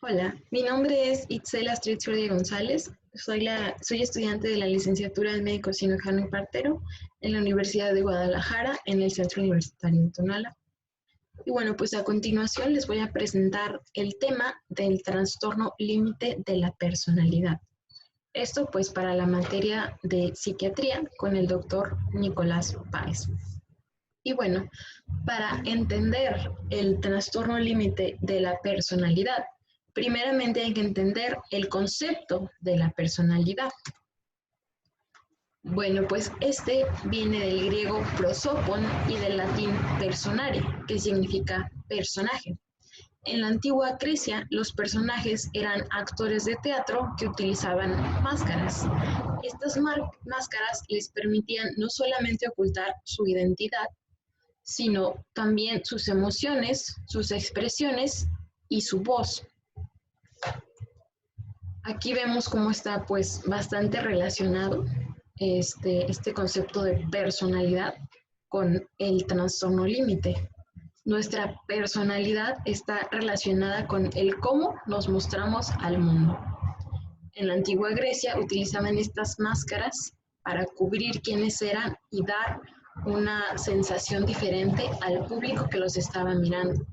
Hola, mi nombre es Itzel Astrid Zurdi González. Soy estudiante de la licenciatura en Médico Cirujano y Partero en la Universidad de Guadalajara, en el Centro Universitario de Tonala. Y bueno, pues a continuación les voy a presentar el tema del trastorno límite de la personalidad. Esto pues para la materia de psiquiatría con el doctor Nicolás Páez. Y bueno, para entender el trastorno límite de la personalidad, primeramente hay que entender el concepto de la personalidad. Bueno, pues este viene del griego prosopon y del latín personare, que significa personaje. En la antigua Grecia, los personajes eran actores de teatro que utilizaban máscaras. Estas máscaras les permitían no solamente ocultar su identidad, sino también sus emociones, sus expresiones y su voz. Aquí vemos cómo está pues bastante relacionado este concepto de personalidad con el trastorno límite. Nuestra personalidad está relacionada con el cómo nos mostramos al mundo. En la antigua Grecia utilizaban estas máscaras para cubrir quiénes eran y dar una sensación diferente al público que los estaba mirando.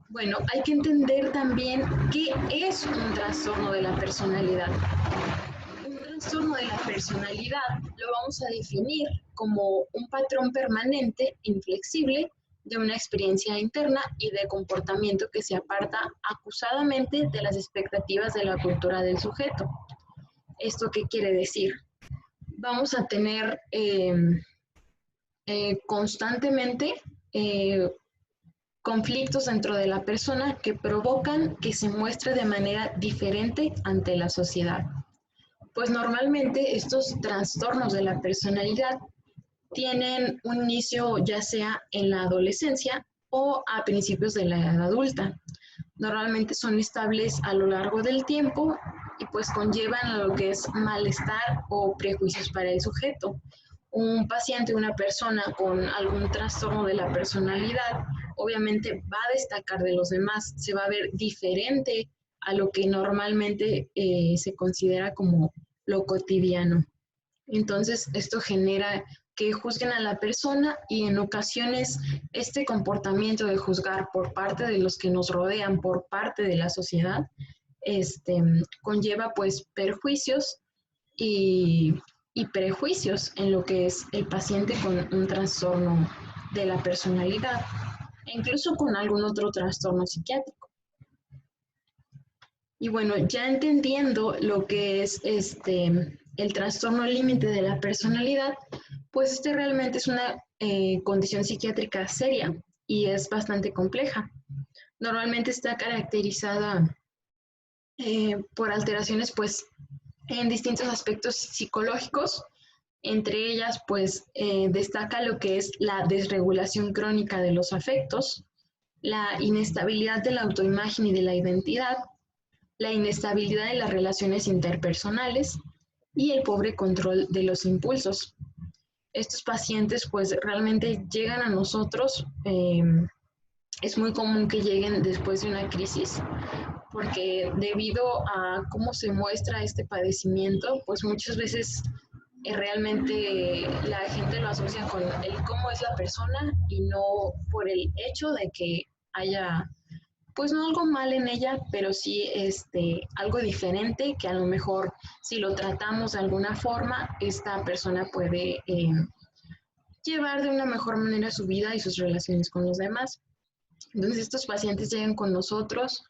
Bueno, hay que entender también qué es un trastorno de la personalidad. Un trastorno de la personalidad lo vamos a definir como un patrón permanente, inflexible, de una experiencia interna y de comportamiento que se aparta acusadamente de las expectativas de la cultura del sujeto. ¿Esto qué quiere decir? Vamos a tener constantemente conflictos dentro de la persona que provocan que se muestre de manera diferente ante la sociedad. Pues normalmente estos trastornos de la personalidad tienen un inicio ya sea en la adolescencia o a principios de la edad adulta. Normalmente son estables a lo largo del tiempo y pues conllevan a lo que es malestar o prejuicios para el sujeto. Un paciente, una persona con algún trastorno de la personalidad, obviamente va a destacar de los demás, se va a ver diferente a lo que normalmente se considera como lo cotidiano. Entonces, esto genera que juzguen a la persona y en ocasiones este comportamiento de juzgar por parte de los que nos rodean, por parte de la sociedad, conlleva pues perjuicios y, y prejuicios en lo que es el paciente con un trastorno de la personalidad, e incluso con algún otro trastorno psiquiátrico. Y bueno, ya entendiendo lo que es el trastorno límite de la personalidad, pues este realmente es una condición psiquiátrica seria y es bastante compleja. Normalmente está caracterizada por alteraciones pues en distintos aspectos psicológicos. Entre ellas pues destaca lo que es la desregulación crónica de los afectos, la inestabilidad de la autoimagen y de la identidad, la inestabilidad de las relaciones interpersonales y el pobre control de los impulsos. Estos pacientes pues realmente llegan a nosotros, es muy común que lleguen después de una crisis, porque debido a cómo se muestra este padecimiento, pues muchas veces realmente la gente lo asocia con el cómo es la persona y no por el hecho de que haya pues no algo mal en ella, pero sí algo diferente que a lo mejor si lo tratamos de alguna forma, esta persona puede llevar de una mejor manera su vida y sus relaciones con los demás. Entonces estos pacientes llegan con nosotros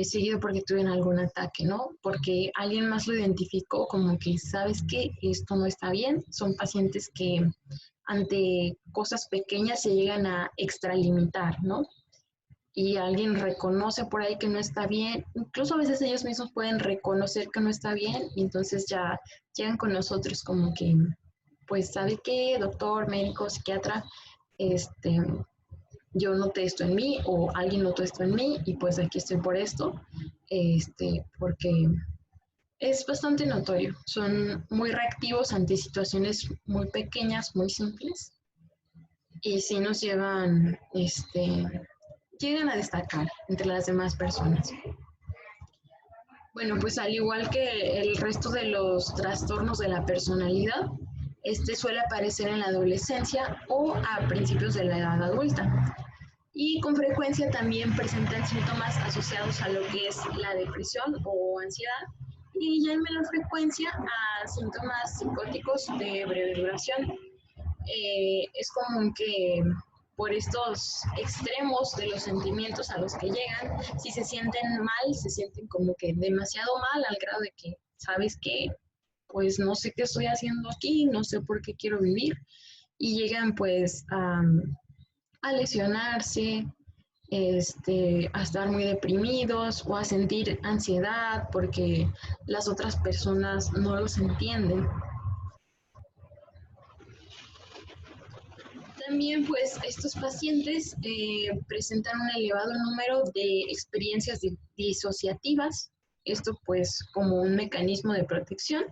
seguido porque tuvieron algún ataque, ¿no? Porque alguien más lo identificó como que, ¿sabes qué? Esto no está bien. Son pacientes que ante cosas pequeñas se llegan a extralimitar, ¿no? Y alguien reconoce por ahí que no está bien, incluso a veces ellos mismos pueden reconocer que no está bien y entonces ya llegan con nosotros como que, pues, ¿sabe qué? Doctor, médico, psiquiatra, yo noté esto en mí o alguien notó esto en mí y pues aquí estoy por esto, porque es bastante notorio, son muy reactivos ante situaciones muy pequeñas, muy simples y sí nos llevan, llegan a destacar entre las demás personas. Bueno, pues al igual que el resto de los trastornos de la personalidad, este suele aparecer en la adolescencia o a principios de la edad adulta. Y con frecuencia también presentan síntomas asociados a lo que es la depresión o ansiedad y ya en menor frecuencia a síntomas psicóticos de breve duración. Es común que por estos extremos de los sentimientos a los que llegan, si se sienten mal, se sienten como que demasiado mal al grado de que, ¿sabes qué? Pues no sé qué estoy haciendo aquí, no sé por qué quiero vivir, y llegan pues a lesionarse, a estar muy deprimidos o a sentir ansiedad porque las otras personas no los entienden. También, pues, estos pacientes presentan un elevado número de experiencias disociativas, esto pues como un mecanismo de protección.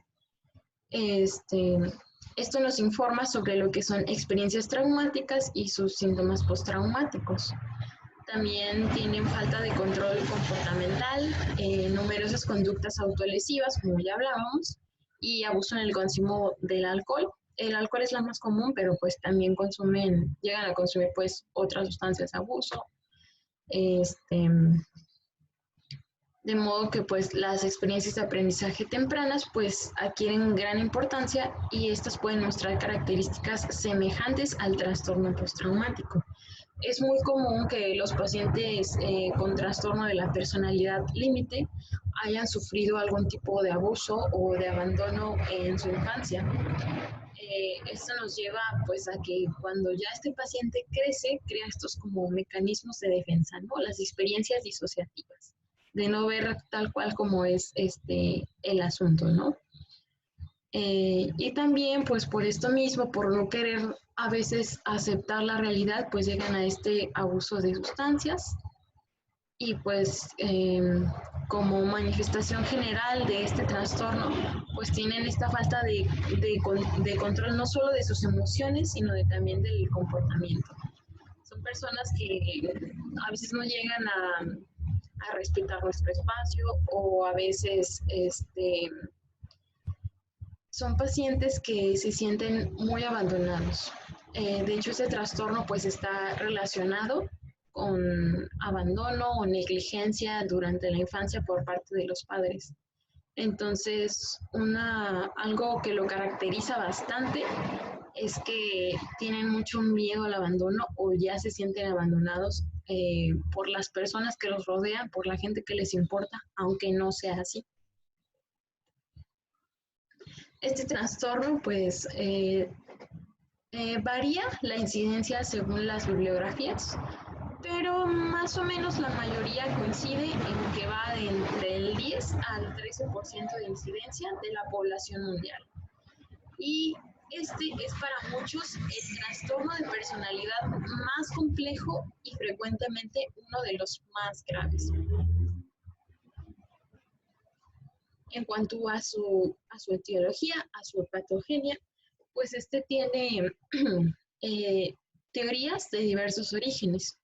Este, Esto nos informa sobre lo que son experiencias traumáticas y sus síntomas postraumáticos. También tienen falta de control comportamental, numerosas conductas autolesivas, como ya hablábamos, y abuso en el consumo del alcohol. El alcohol es la más común, pero pues también llegan a consumir pues otras sustancias de abuso. Este, de modo que pues las experiencias de aprendizaje tempranas pues adquieren gran importancia y estas pueden mostrar características semejantes al trastorno postraumático. Es muy común que los pacientes con trastorno de la personalidad límite hayan sufrido algún tipo de abuso o de abandono en su infancia. Esto nos lleva pues a que cuando ya este paciente crece, crea estos como mecanismos de defensa, ¿no? Las experiencias disociativas, de no ver tal cual como es el asunto, ¿no? Y también, pues por esto mismo, por no querer a veces aceptar la realidad, pues llegan a este abuso de sustancias y pues como manifestación general de este trastorno, pues tienen esta falta de control no solo de sus emociones, sino también del comportamiento. Son personas que a veces no llegan a respetar nuestro espacio o a veces son pacientes que se sienten muy abandonados. De hecho, este trastorno pues está relacionado con abandono o negligencia durante la infancia por parte de los padres. Entonces, algo que lo caracteriza bastante es que tienen mucho miedo al abandono o ya se sienten abandonados por las personas que los rodean, por la gente que les importa, aunque no sea así. Este trastorno, pues, varía la incidencia según las bibliografías, pero más o menos la mayoría coincide en que va de entre el 10 al 13% de incidencia de la población mundial. Y este es para muchos el trastorno de personalidad más complejo y frecuentemente uno de los más graves. En cuanto a su etiología, a su patogenia, pues tiene teorías de diversos orígenes.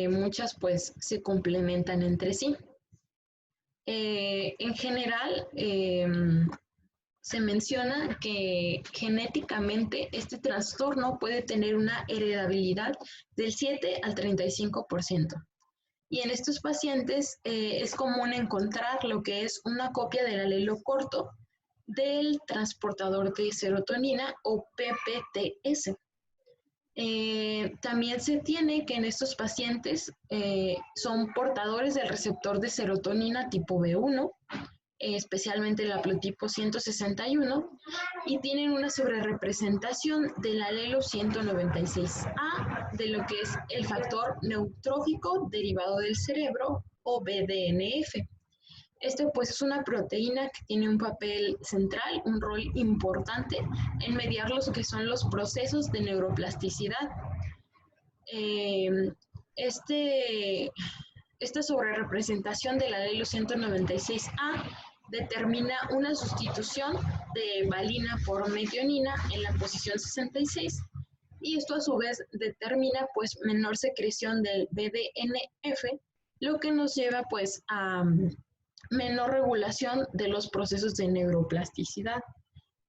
Muchas pues se complementan entre sí. En general, se menciona que genéticamente este trastorno puede tener una heredabilidad del 7 al 35%. Y en estos pacientes es común encontrar lo que es una copia del alelo corto del transportador de serotonina o PPTS. También se tiene que en estos pacientes son portadores del receptor de serotonina tipo B1, especialmente el haplotipo 161, y tienen una sobrerepresentación del alelo 196A de lo que es el factor neutrófico derivado del cerebro o BDNF. Esto pues es una proteína que tiene un papel central, un rol importante en mediar lo que son los procesos de neuroplasticidad. Esta sobrerepresentación del alelo 196A determina una sustitución de valina por metionina en la posición 66 y esto a su vez determina pues menor secreción del BDNF, lo que nos lleva pues a menor regulación de los procesos de neuroplasticidad.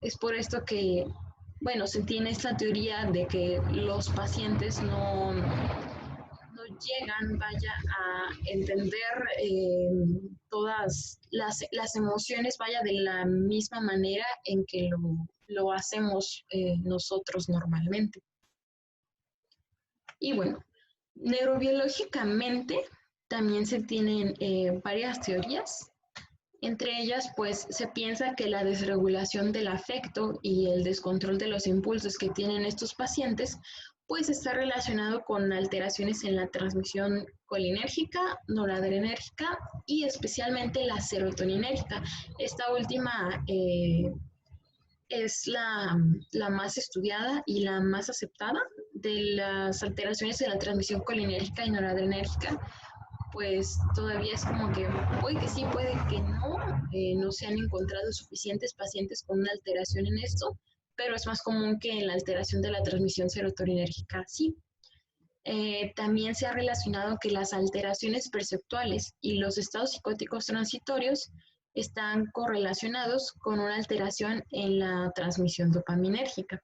Es por esto que, bueno, se tiene esta teoría de que los pacientes no llegan, vaya, a entender todas las emociones, vaya, de la misma manera en que lo hacemos nosotros normalmente. Y bueno, neurobiológicamente también se tienen varias teorías. Entre ellas, pues se piensa que la desregulación del afecto y el descontrol de los impulsos que tienen estos pacientes, pues está relacionado con alteraciones en la transmisión colinérgica, noradrenérgica y especialmente la serotoninérgica. Esta última es la más estudiada y la más aceptada de las alteraciones en la transmisión colinérgica y noradrenérgica. Pues todavía es como que puede que sí, puede que no, no se han encontrado suficientes pacientes con una alteración en esto, pero es más común que en la alteración de la transmisión serotoninérgica sí. También se ha relacionado que las alteraciones perceptuales y los estados psicóticos transitorios están correlacionados con una alteración en la transmisión dopaminérgica.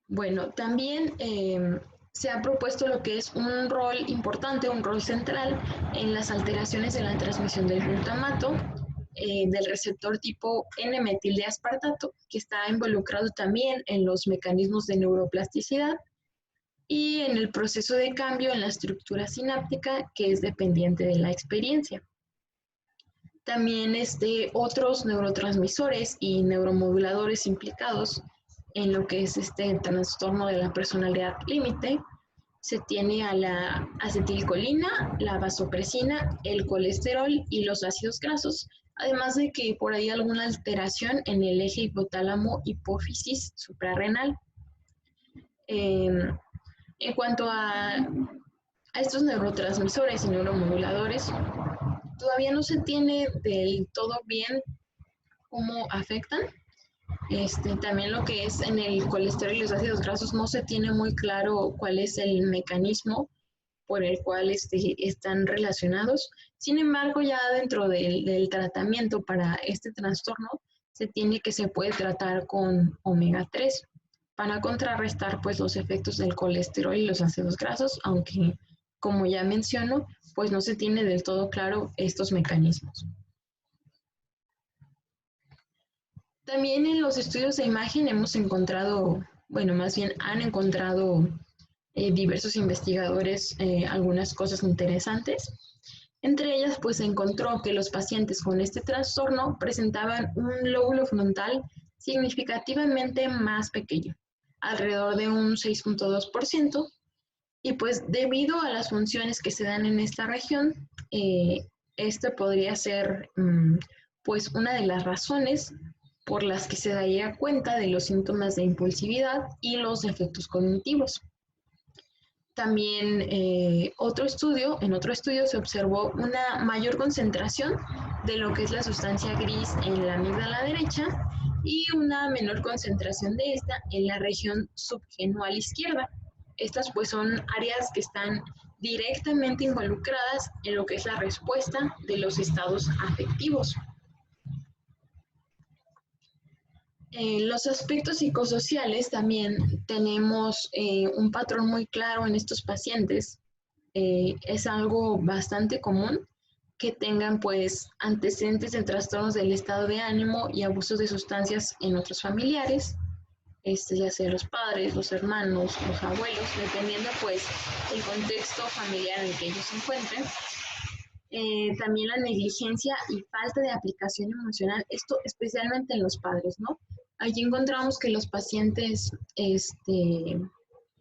Bueno, también se ha propuesto lo que es un rol importante, un rol central en las alteraciones de la transmisión del glutamato, del receptor tipo N-metildeaspartato, que está involucrado también en los mecanismos de neuroplasticidad y en el proceso de cambio en la estructura sináptica, que es dependiente de la experiencia. También otros neurotransmisores y neuromoduladores implicados en lo que es este trastorno de la personalidad límite. Se tiene a la acetilcolina, la vasopresina, el colesterol y los ácidos grasos, además de que por ahí alguna alteración en el eje hipotálamo-hipófisis suprarrenal. En cuanto a estos neurotransmisores y neuromoduladores, todavía no se tiene del todo bien cómo afectan. También lo que es en el colesterol y los ácidos grasos no se tiene muy claro cuál es el mecanismo por el cual están relacionados. Sin embargo, ya dentro del tratamiento para este trastorno se puede tratar con omega 3 para contrarrestar pues los efectos del colesterol y los ácidos grasos, aunque como ya menciono, pues no se tiene del todo claro estos mecanismos. También en los estudios de imagen hemos encontrado, bueno, más bien han encontrado diversos investigadores algunas cosas interesantes. Entre ellas, pues se encontró que los pacientes con este trastorno presentaban un lóbulo frontal significativamente más pequeño, alrededor de un 6.2%, y pues debido a las funciones que se dan en esta región, esto podría ser pues una de las razones por las que se daría cuenta de los síntomas de impulsividad y los defectos cognitivos. También en otro estudio se observó una mayor concentración de lo que es la sustancia gris en la amígdala derecha y una menor concentración de esta en la región subgenual izquierda. Estas pues son áreas que están directamente involucradas en lo que es la respuesta de los estados afectivos. Los aspectos psicosociales también tenemos un patrón muy claro en estos pacientes. Es algo bastante común que tengan pues antecedentes de trastornos del estado de ánimo y abusos de sustancias en otros familiares, ya sea los padres, los hermanos, los abuelos, dependiendo pues el contexto familiar en el que ellos se encuentren. También la negligencia y falta de aplicación emocional, esto especialmente en los padres, ¿no? Allí encontramos que los pacientes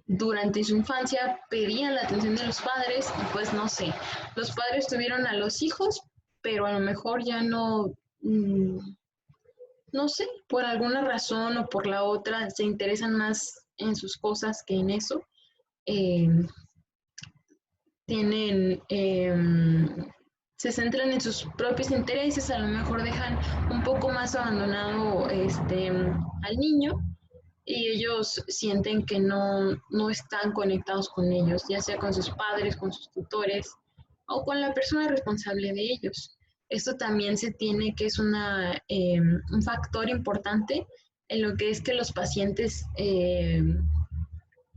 durante su infancia pedían la atención de los padres y pues no sé, los padres tuvieron a los hijos, pero a lo mejor ya no, no sé, por alguna razón o por la otra se interesan más en sus cosas que en eso. Tienen se centran en sus propios intereses, a lo mejor dejan un poco más abandonado al niño y ellos sienten que no están conectados con ellos, ya sea con sus padres, con sus tutores o con la persona responsable de ellos. Esto también se tiene que es un factor importante en lo que es que los pacientes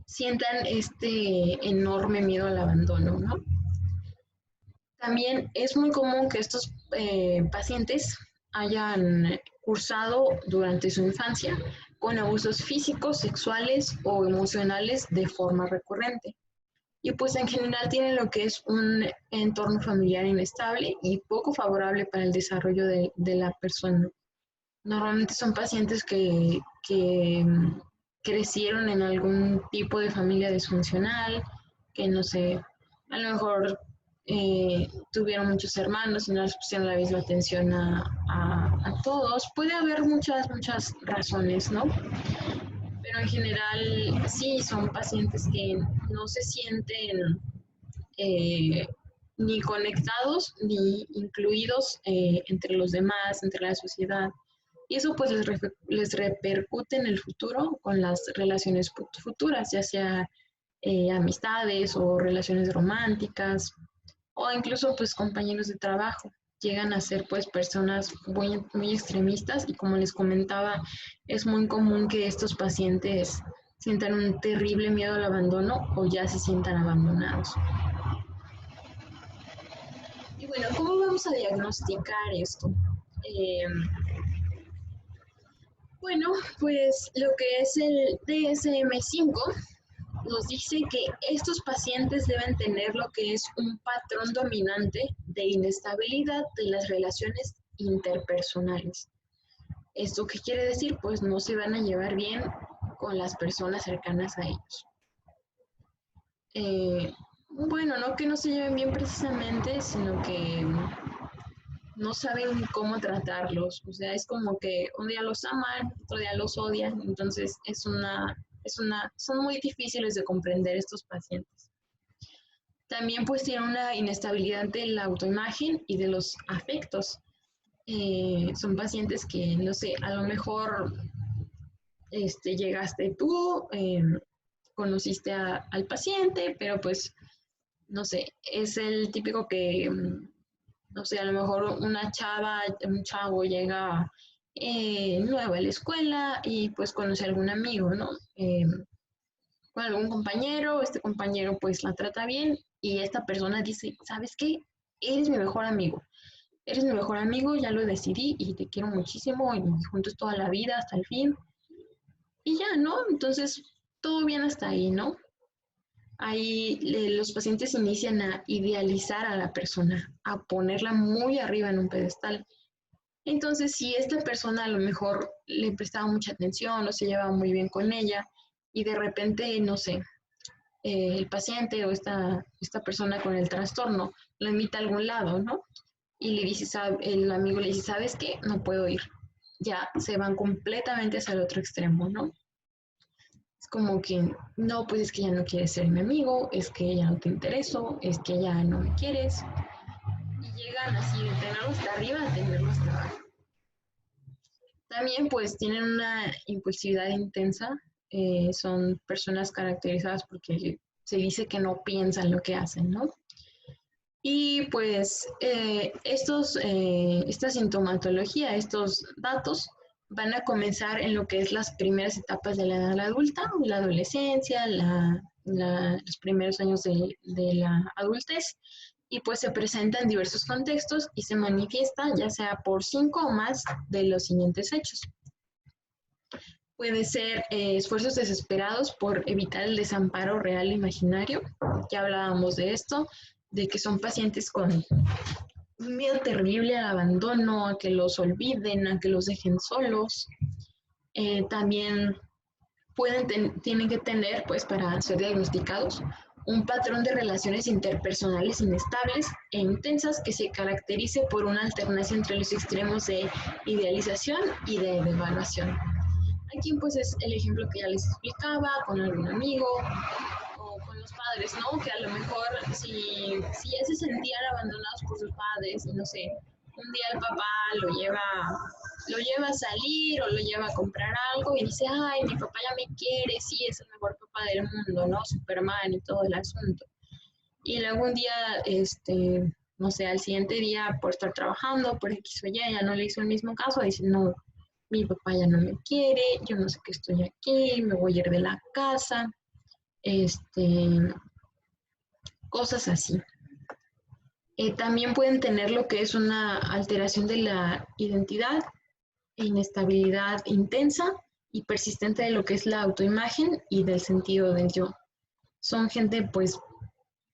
sientan este enorme miedo al abandono, ¿no? También es muy común que estos pacientes hayan cursado durante su infancia con abusos físicos, sexuales o emocionales de forma recurrente. Y pues en general tienen lo que es un entorno familiar inestable y poco favorable para el desarrollo de la persona. Normalmente son pacientes que crecieron en algún tipo de familia disfuncional, que no sé, a lo mejor tuvieron muchos hermanos y no les pusieron la misma atención a todos. Puede haber muchas razones, ¿no? Pero en general sí son pacientes que no se sienten eh, ni conectados ni incluidos entre los demás, entre la sociedad. Y eso pues les repercute en el futuro con las relaciones futuras, ya sea amistades o relaciones románticas o incluso pues compañeros de trabajo. Llegan a ser pues personas muy extremistas y como les comentaba, es muy común que estos pacientes sientan un terrible miedo al abandono o ya se sientan abandonados. Y bueno, ¿cómo vamos a diagnosticar esto? Eh, bueno, pues lo que es el DSM-5 nos dice que estos pacientes deben tener lo que es un patrón dominante de inestabilidad de las relaciones interpersonales. ¿Esto qué quiere decir? Pues no se van a llevar bien con las personas cercanas a ellos. Bueno, no que no se lleven bien precisamente, sino que no saben cómo tratarlos. O sea, es como que un día los aman, otro día los odian. Entonces son muy difíciles de comprender estos pacientes. También pues tienen una inestabilidad de la autoimagen y de los afectos. Son pacientes que, no sé, a lo mejor llegaste tú, conociste al paciente, pero pues, no sé, es el típico que no sé, a lo mejor una chava, un chavo llega nuevo a la escuela y pues conoce a algún amigo, ¿no? Con algún compañero, este compañero pues la trata bien y esta persona dice, ¿sabes qué? Eres mi mejor amigo, ya lo decidí y te quiero muchísimo y juntos toda la vida hasta el fin. Y ya, ¿no? Entonces, todo bien hasta ahí, ¿no? Ahí los pacientes inician a idealizar a la persona, a ponerla muy arriba en un pedestal. Entonces, si esta persona a lo mejor le prestaba mucha atención o se llevaba muy bien con ella y de repente, no sé, el paciente o esta persona con el trastorno lo invita a algún lado, ¿no? Y le dice, el amigo le dice, ¿sabes qué? No puedo ir. Ya se van completamente hacia el otro extremo, ¿no? Es como que, no, pues es que ya no quieres ser mi amigo, es que ya no te intereso, es que ya no me quieres. Y llegan así de tenerlo hasta arriba a tenerlo hasta abajo. También pues tienen una impulsividad intensa, son personas caracterizadas porque se dice que no piensan lo que hacen, ¿no? Y pues esta sintomatología, estos datos van a comenzar en lo que es las primeras etapas de la edad adulta, la adolescencia, los primeros años de la adultez, y pues se presenta en diversos contextos y se manifiesta ya sea por 5 o más de los siguientes hechos. Puede ser esfuerzos desesperados por evitar el desamparo real e imaginario, ya hablábamos de esto, de que son pacientes con un miedo terrible al abandono, a que los olviden, a que los dejen solos. También tienen que tener, pues para ser diagnosticados, un patrón de relaciones interpersonales inestables e intensas que se caracterice por una alternancia entre los extremos de idealización y de devaluación. Aquí pues es el ejemplo que ya les explicaba, con algún amigo o con los los padres, ¿no? Que a lo mejor si ya se sentían abandonados por sus padres y no sé, un día el papá lo lleva a salir o lo lleva a comprar algo y dice, ay, mi papá ya me quiere, sí, es el mejor papá del mundo, ¿no? Superman y todo el asunto. Y luego un día, no sé, al siguiente día por estar trabajando, por X o Y, ya no le hizo el mismo caso, dice, no, mi papá ya no me quiere, yo no sé qué estoy aquí, me voy a ir de la casa, este, cosas así. También pueden tener lo que es una alteración de la identidad, inestabilidad intensa y persistente de lo que es la autoimagen y del sentido del yo. Son gente pues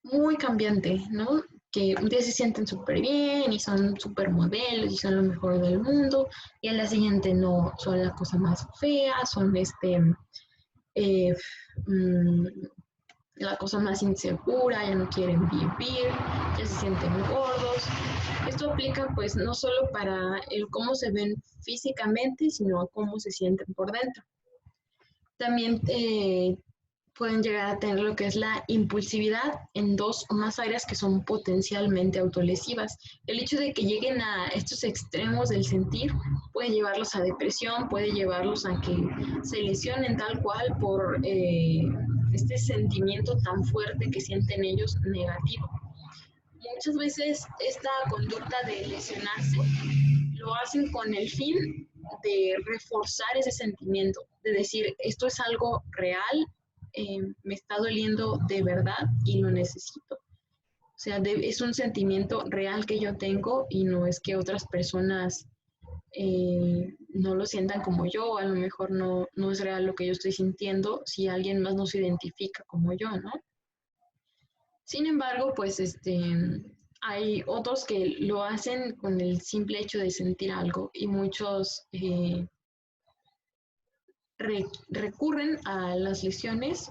muy cambiante, ¿no? Que un día se sienten súper bien y son súper modelos y son lo mejor del mundo y al día siguiente no, son la cosa más fea, son eh, mmm, la cosa más insegura, ya no quieren vivir, ya se sienten gordos. Esto aplica pues no solo para el cómo se ven físicamente, sino cómo se sienten por dentro. También pueden llegar a tener lo que es la impulsividad en dos o más áreas que son potencialmente autolesivas. El hecho de que lleguen a estos extremos del sentir puede llevarlos a depresión, puede llevarlos a que se lesionen tal cual por este sentimiento tan fuerte que sienten ellos negativo. Muchas veces esta conducta de lesionarse lo hacen con el fin de reforzar ese sentimiento, de decir, esto es algo real, me está doliendo de verdad y lo necesito. O sea, es un sentimiento real que yo tengo y no es que otras personas no lo sientan como yo, a lo mejor no es real lo que yo estoy sintiendo si alguien más no se identifica como yo, ¿no? Sin embargo, pues hay otros que lo hacen con el simple hecho de sentir algo y muchos recurren a las lesiones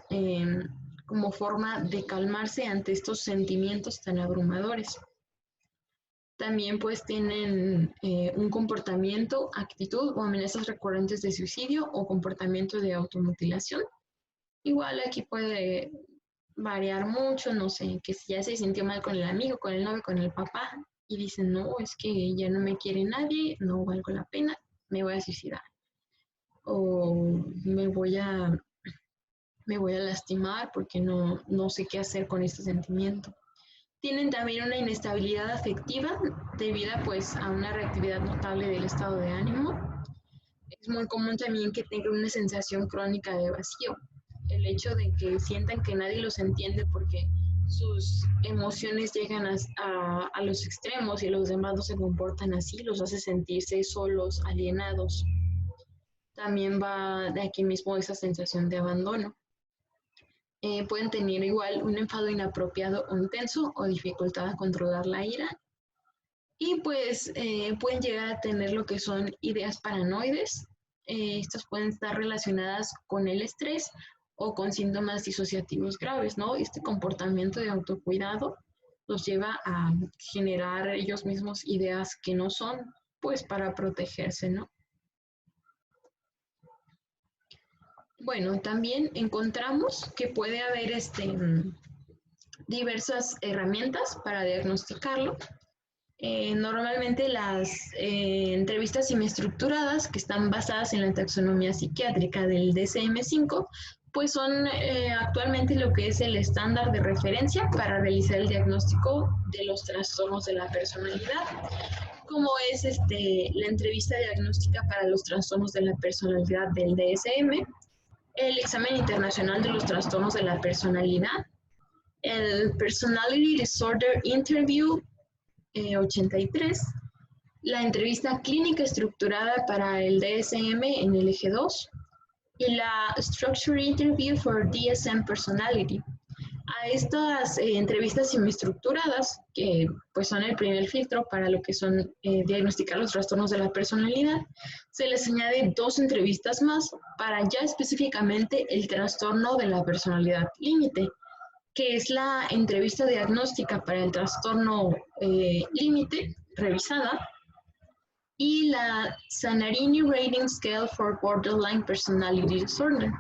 como forma de calmarse ante estos sentimientos tan abrumadores. También pues tienen un comportamiento, actitud o amenazas recurrentes de suicidio o comportamiento de automutilación. Igual aquí puede variar mucho, no sé, que si ya se sintió mal con el amigo, con el novio, con el papá y dicen, no, es que ya no me quiere nadie, no valgo la pena, me voy a suicidar. O me voy a lastimar porque no sé qué hacer con este sentimiento. Tienen también una inestabilidad afectiva debida pues a una reactividad notable del estado de ánimo. Es muy común también que tengan una sensación crónica de vacío. El hecho de que sientan que nadie los entiende porque sus emociones llegan a los extremos y los demás no se comportan así, los hace sentirse solos, alienados. También va de aquí mismo esa sensación de abandono. Pueden tener igual un enfado inapropiado o intenso o dificultad a controlar la ira. Y pues pueden llegar a tener lo que son ideas paranoides. Estas pueden estar relacionadas con el estrés o con síntomas disociativos graves, ¿no? Este comportamiento de autocuidado los lleva a generar ellos mismos ideas que no son, pues para protegerse, ¿no? Bueno, también encontramos que puede haber diversas herramientas para diagnosticarlo. Normalmente las entrevistas semiestructuradas que están basadas en la taxonomía psiquiátrica del DSM-5, pues son actualmente lo que es el estándar de referencia para realizar el diagnóstico de los trastornos de la personalidad, como es la entrevista diagnóstica para los trastornos de la personalidad del DSM, el examen internacional de los trastornos de la personalidad, el Personality Disorder Interview 83, la entrevista clínica estructurada para el DSM en el eje 2 y la Structure Interview for DSM Personality. A estas entrevistas semiestructuradas, que pues son el primer filtro para lo que son diagnosticar los trastornos de la personalidad, se les añade 2 entrevistas más para ya específicamente el trastorno de la personalidad límite, que es la entrevista diagnóstica para el trastorno límite revisada y la Zanarini Rating Scale for Borderline Personality Disorder.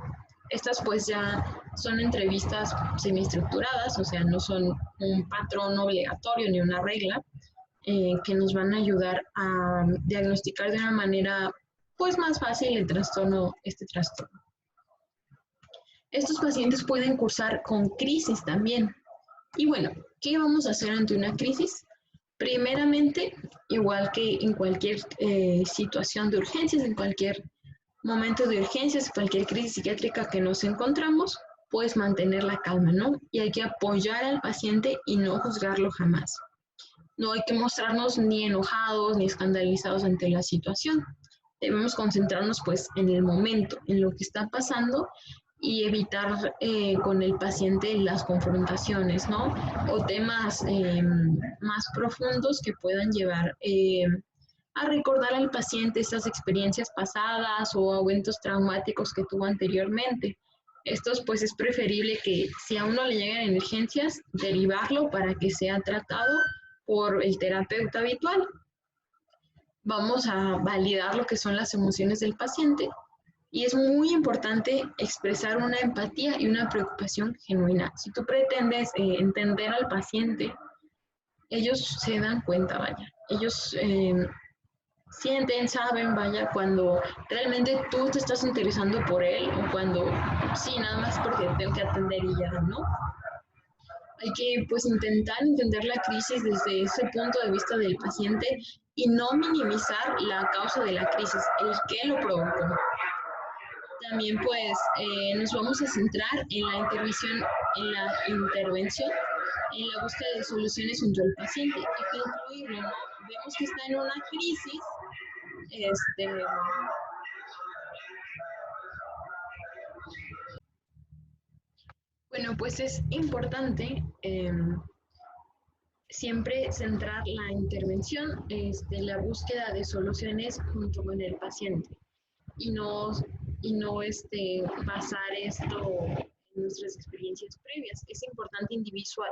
Estas pues ya Son entrevistas semiestructuradas, o sea, no son un patrón obligatorio ni una regla, que nos van a ayudar a diagnosticar de una manera pues más fácil este trastorno. Estos pacientes pueden cursar con crisis también. Y bueno, ¿qué vamos a hacer ante una crisis? Primeramente, igual que en cualquier situación de urgencias, en cualquier momento de urgencias, cualquier crisis psiquiátrica que nos encontramos, pues mantener la calma, ¿no? Y hay que apoyar al paciente y no juzgarlo jamás. No hay que mostrarnos ni enojados ni escandalizados ante la situación. Debemos concentrarnos pues en el momento, en lo que está pasando y evitar con el paciente las confrontaciones, ¿no? O temas más profundos que puedan llevar a recordar al paciente estas experiencias pasadas o eventos traumáticos que tuvo anteriormente. Estos pues es preferible que si a uno le llegan emergencias, derivarlo para que sea tratado por el terapeuta habitual. Vamos a validar lo que son las emociones del paciente y es muy importante expresar una empatía y una preocupación genuina. Si tú pretendes entender al paciente, ellos se dan cuenta, vaya. Ellos sienten, saben, vaya, cuando realmente tú te estás interesando por él o cuando sí, nada más porque tengo que atender y ya, ¿no? Hay que pues intentar entender la crisis desde ese punto de vista del paciente y no minimizar la causa de la crisis, el que lo provocó. También pues nos vamos a centrar en la intervención, en la búsqueda de soluciones junto al paciente. Hay que incluirlo, ¿no? Vemos que está en una crisis, bueno, pues es importante siempre centrar la intervención, la búsqueda de soluciones junto con el paciente y no, basar esto en nuestras experiencias previas. Es importante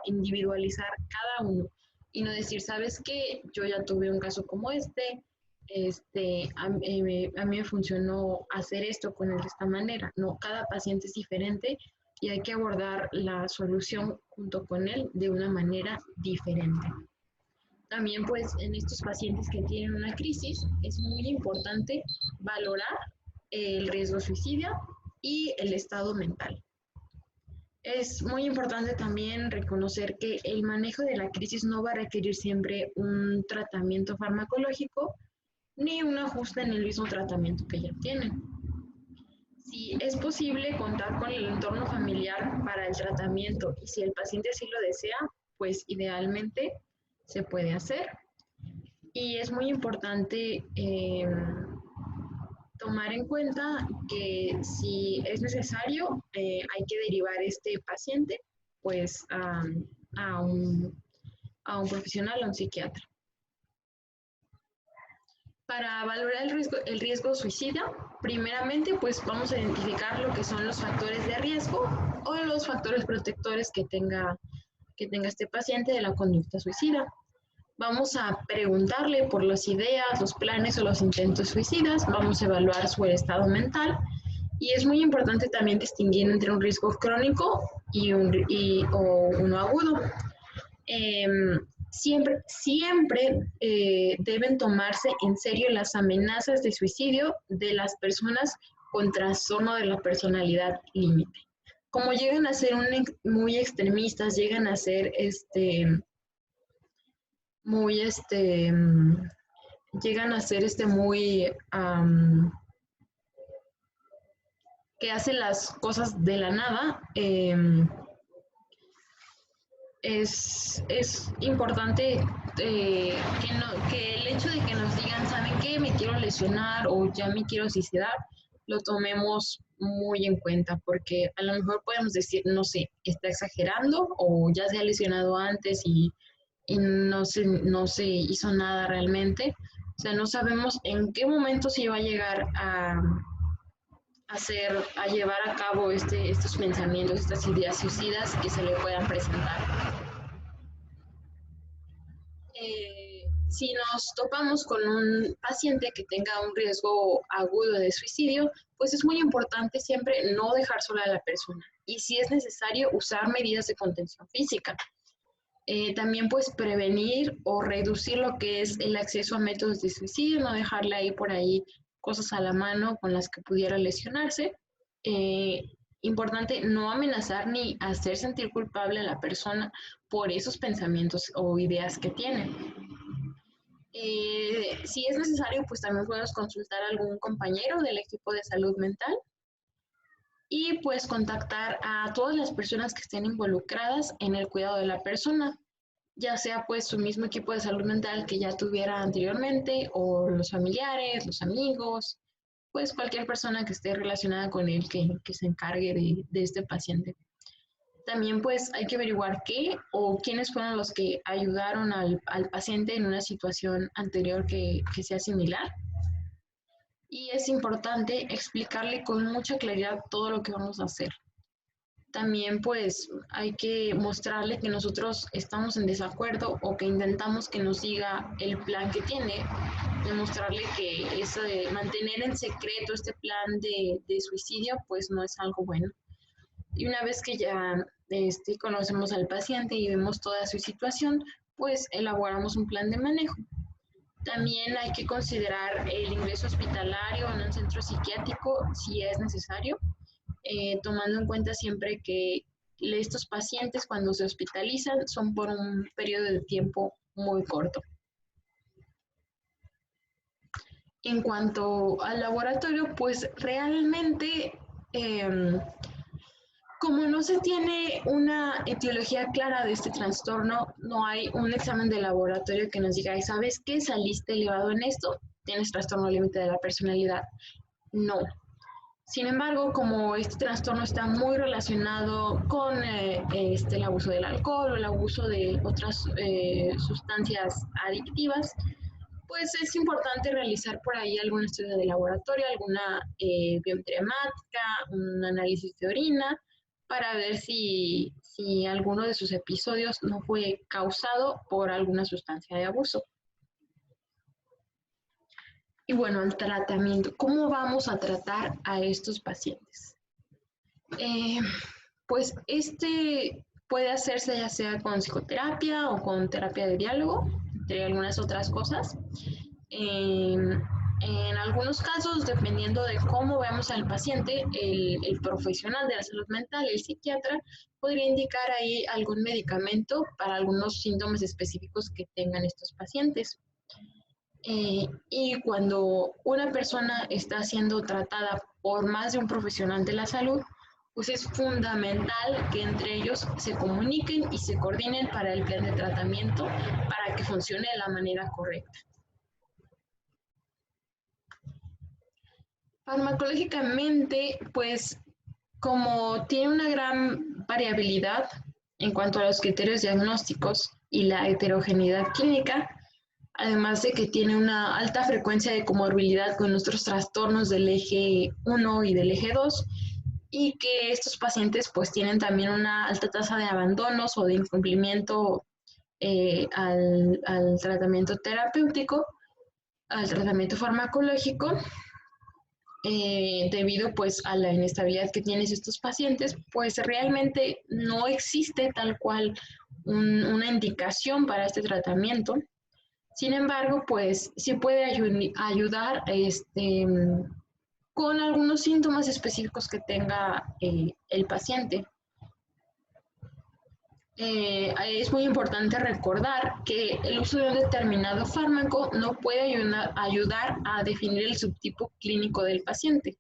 individualizar cada uno y no decir, ¿sabes qué? Yo ya tuve un caso como a mí me funcionó hacer esto con él de esta manera. No, cada paciente es diferente y hay que abordar la solución junto con él de una manera diferente. También pues en estos pacientes que tienen una crisis es muy importante valorar el riesgo suicida y el estado mental. Es muy importante también reconocer que el manejo de la crisis no va a requerir siempre un tratamiento farmacológico ni un ajuste en el mismo tratamiento que ya tienen. Si es posible contar con el entorno familiar para el tratamiento y si el paciente así lo desea, pues idealmente se puede hacer. Y es muy importante tomar en cuenta que si es necesario, hay que derivar este paciente pues a un profesional, a un psiquiatra. Para valorar el riesgo suicida, primeramente pues vamos a identificar lo que son los factores de riesgo o los factores protectores que tenga este paciente de la conducta suicida. Vamos a preguntarle por las ideas, los planes o los intentos suicidas, vamos a evaluar su estado mental y es muy importante también distinguir entre un riesgo crónico o uno agudo. Siempre deben tomarse en serio las amenazas de suicidio de las personas con trastorno de la personalidad límite. Como llegan a ser muy extremistas, llegan a ser que hacen las cosas de la nada, es importante que el hecho de que nos digan, ¿saben qué? Me quiero lesionar o ya me quiero suicidar, lo tomemos muy en cuenta, porque a lo mejor podemos decir, no sé, está exagerando o ya se ha lesionado antes y no se hizo nada realmente. O sea, no sabemos en qué momento se va a llegar a llevar a cabo estos pensamientos, estas ideas suicidas que se le puedan presentar. si nos topamos con un paciente que tenga un riesgo agudo de suicidio, pues es muy importante siempre no dejar sola a la persona y si es necesario usar medidas de contención física. También pues prevenir o reducir lo que es el acceso a métodos de suicidio, no dejarle ahí por ahí cosas a la mano con las que pudiera lesionarse. Eh, Importante no amenazar ni hacer sentir culpable a la persona por esos pensamientos o ideas que tiene. Si es necesario, pues también podemos consultar a algún compañero del equipo de salud mental y pues contactar a todas las personas que estén involucradas en el cuidado de la persona, ya sea pues su mismo equipo de salud mental que ya tuviera anteriormente o los familiares, los amigos, pues cualquier persona que esté relacionada con él que se encargue de este paciente. También pues hay que averiguar qué o quiénes fueron los que ayudaron al paciente en una situación anterior que sea similar. Y es importante explicarle con mucha claridad todo lo que vamos a hacer. También pues hay que mostrarle que nosotros estamos en desacuerdo o que intentamos que nos diga el plan que tiene, demostrarle que eso de mantener en secreto este plan de suicidio pues no es algo bueno. Y una vez que ya conocemos al paciente y vemos toda su situación, pues elaboramos un plan de manejo. También hay que considerar el ingreso hospitalario en un centro psiquiátrico si es necesario, tomando en cuenta siempre que estos pacientes cuando se hospitalizan son por un periodo de tiempo muy corto. En cuanto al laboratorio, pues realmente como no se tiene una etiología clara de este trastorno, no hay un examen de laboratorio que nos diga, ¿sabes qué? Saliste elevado en esto, tienes trastorno límite de la personalidad. No. Sin embargo, como este trastorno está muy relacionado con el abuso del alcohol o el abuso de otras sustancias adictivas, pues es importante realizar por ahí algún estudio de laboratorio, alguna biometría hemática, un análisis de orina, para ver si alguno de sus episodios no fue causado por alguna sustancia de abuso. Y bueno, el tratamiento. ¿Cómo vamos a tratar a estos pacientes? Pues este puede hacerse ya sea con psicoterapia o con terapia de diálogo, entre algunas otras cosas. En algunos casos, dependiendo de cómo veamos al paciente, el profesional de la salud mental, el psiquiatra, podría indicar ahí algún medicamento para algunos síntomas específicos que tengan estos pacientes. Y cuando una persona está siendo tratada por más de un profesional de la salud, pues es fundamental que entre ellos se comuniquen y se coordinen para el plan de tratamiento para que funcione de la manera correcta. Farmacológicamente, pues como tiene una gran variabilidad en cuanto a los criterios diagnósticos y la heterogeneidad clínica, además de que tiene una alta frecuencia de comorbilidad con nuestros trastornos del eje 1 y del eje 2, y que estos pacientes pues tienen también una alta tasa de abandonos o de incumplimiento al tratamiento terapéutico, al tratamiento farmacológico, debido pues a la inestabilidad que tienen estos pacientes, pues realmente no existe tal cual una indicación para este tratamiento. Sin embargo, pues sí puede ayudar con algunos síntomas específicos que tenga el paciente. Es muy importante recordar que el uso de un determinado fármaco no puede ayudar a definir el subtipo clínico del paciente,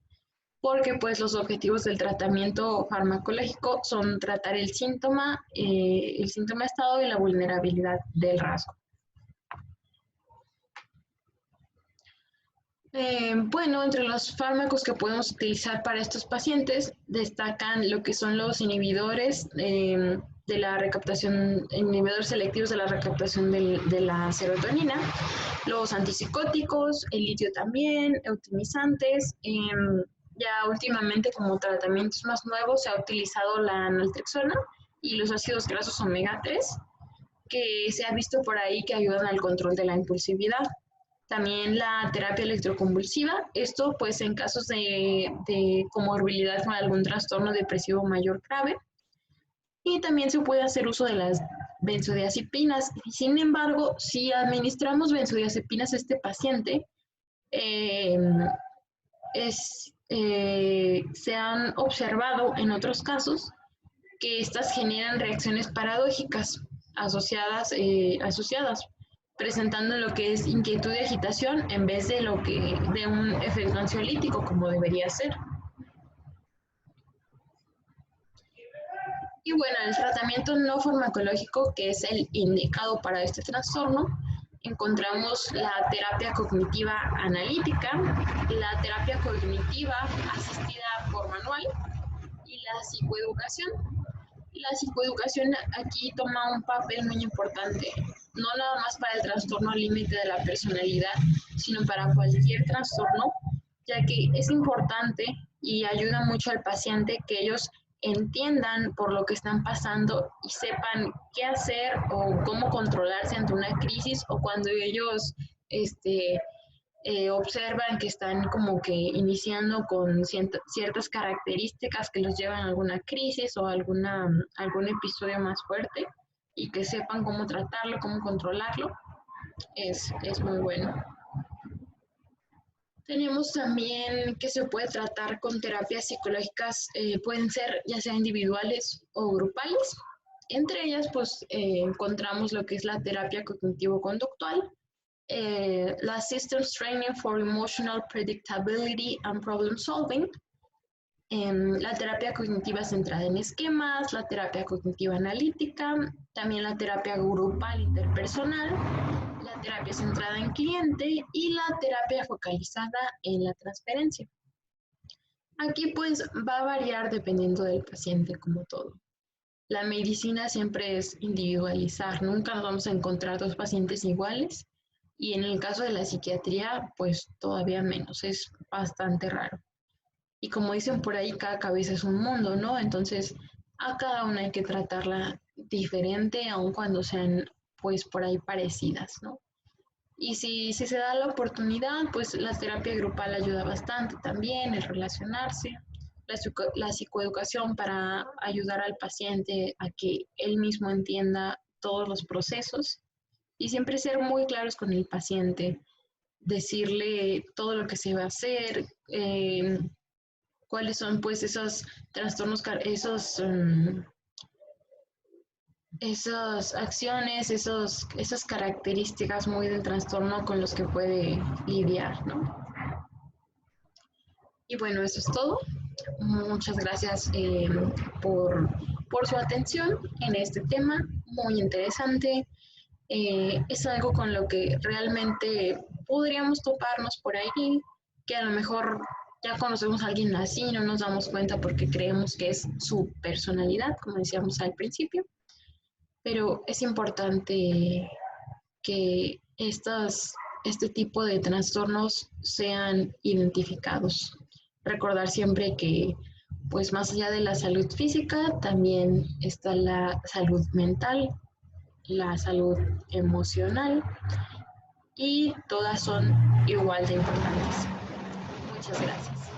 porque pues los objetivos del tratamiento farmacológico son tratar el síntoma estado y la vulnerabilidad del rasgo. Bueno, entre los fármacos que podemos utilizar para estos pacientes destacan lo que son los inhibidores de la recaptación, inhibidores selectivos de la recaptación de la serotonina, los antipsicóticos, el litio también, eutimizantes. Ya últimamente como tratamientos más nuevos se ha utilizado la naltrexona y los ácidos grasos omega 3. que se ha visto por ahí que ayudan al control de la impulsividad. También la terapia electroconvulsiva, esto pues en casos de comorbilidad con algún trastorno depresivo mayor grave. Y también se puede hacer uso de las benzodiazepinas. Sin embargo, si administramos benzodiazepinas a este paciente, eh, se han observado en otros casos que estas generan reacciones paradójicas asociadas, presentando lo que es inquietud y agitación en vez de de un efecto ansiolítico como debería ser. Y bueno, el tratamiento no farmacológico, que es el indicado para este trastorno, encontramos la terapia cognitiva analítica, la terapia cognitiva asistida por manual y la psicoeducación. La psicoeducación aquí toma un papel muy importante, no nada más para el trastorno límite de la personalidad, sino para cualquier trastorno, ya que es importante y ayuda mucho al paciente que ellos entiendan por lo que están pasando y sepan qué hacer o cómo controlarse ante una crisis o cuando ellos observan que están como que iniciando con ciertas características que los llevan a alguna crisis o algún episodio más fuerte y que sepan cómo tratarlo, cómo controlarlo, es muy bueno. Tenemos también que se puede tratar con terapias psicológicas, pueden ser ya sea individuales o grupales. Entre ellas, pues, encontramos lo que es la terapia cognitivo-conductual, la Systems Training for Emotional Predictability and Problem Solving, la terapia cognitiva centrada en esquemas, la terapia cognitiva analítica, también la terapia grupal interpersonal, la terapia centrada en cliente y la terapia focalizada en la transferencia. Aquí pues va a variar dependiendo del paciente como todo. La medicina siempre es individualizar, nunca nos vamos a encontrar dos pacientes iguales y en el caso de la psiquiatría pues todavía menos, es bastante raro. Y como dicen por ahí, cada cabeza es un mundo, ¿no? Entonces a cada una hay que tratarla diferente, aun cuando sean pues por ahí parecidas, ¿no? Y si se da la oportunidad, pues la terapia grupal ayuda bastante también, el relacionarse, la psicoeducación para ayudar al paciente a que él mismo entienda todos los procesos y siempre ser muy claros con el paciente, decirle todo lo que se va a hacer, cuáles son pues esos trastornos, esas acciones, esas características muy del trastorno con los que puede lidiar, ¿no? Y bueno, eso es todo. Muchas gracias por su atención en este tema, muy interesante. Es algo con lo que realmente podríamos toparnos por ahí, que a lo mejor ya conocemos a alguien así, no nos damos cuenta porque creemos que es su personalidad, como decíamos al principio. Pero es importante que este tipo de trastornos sean identificados. Recordar siempre que, pues más allá de la salud física, también está la salud mental, la salud emocional y todas son igual de importantes. Muchas gracias.